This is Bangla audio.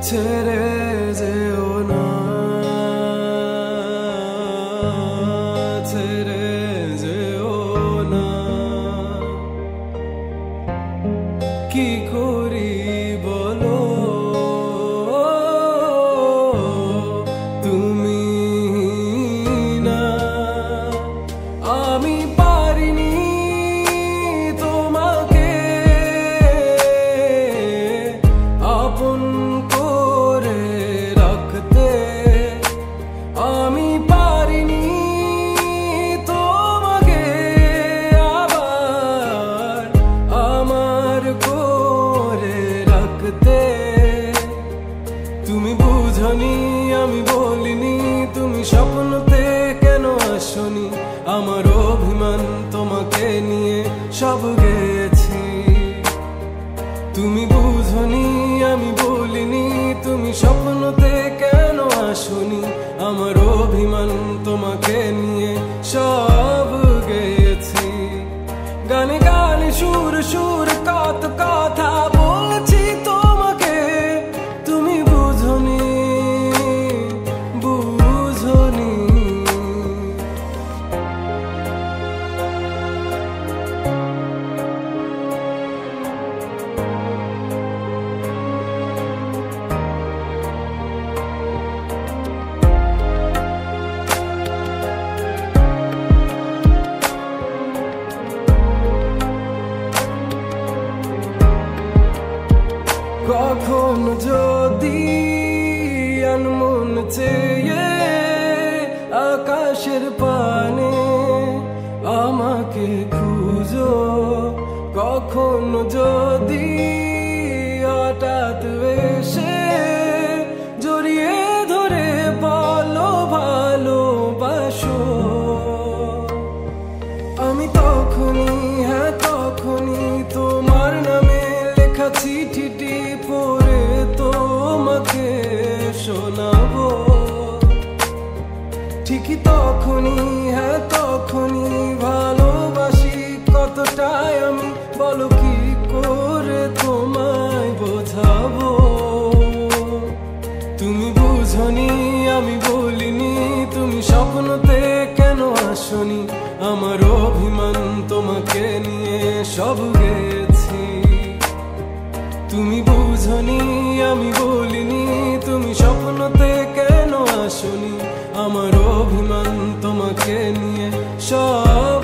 ছেড়ে যেও না, ছেড়ে যেও না। কি করি বলো তুমি না, আমি পারিনি তোমাকে আপন করে রাখতে, আমি পারিনি তোমাকে আবার আমার করে রাখতে। তুমি বুঝনি আমি বলিনি, তুমি স্বপ্নতে কেন আসনি, আমার অভিমান তোমাকে নিয়ে সব গেছি। তুমি বুঝনি আমি বলিনি, তুমি স্বপ্নতে কেন আসনি, আমার অভিমান তোমাকে নিয়ে সব গেছি। গানে গানে সুর সুর কত কথা বলছি তোমাকে, তুমি বুঝনি বুঝনি। কখন যদি আনমন চেয়ে আকাশের পানে আমাকে খুঁজো, কখন যদি হঠাৎ এসে জড়িয়ে ধরে বলো ভালোবাসো, আমি তখনই হ্যাঁ তখনই তোমার নামে লেখা চিঠিটি পড়ে তোমাকে শোনাবো। ঠিকই তখনই হ্যাঁ তখনই ভালোবাসি কতটাই আমি, বলো কি করে তোমায় বোঝাবো। তুমি বুঝনি আমি বলিনি, তুমি স্বপ্নতে কেন আসনি, আমার অভিমান তোমাকে নিয়ে সব গেছি। তুমি বুঝনি আমি বলিনি, তুমি স্বপ্নতে কেন আসনি, আমার অভিমান তোমাকে নিয়ে সব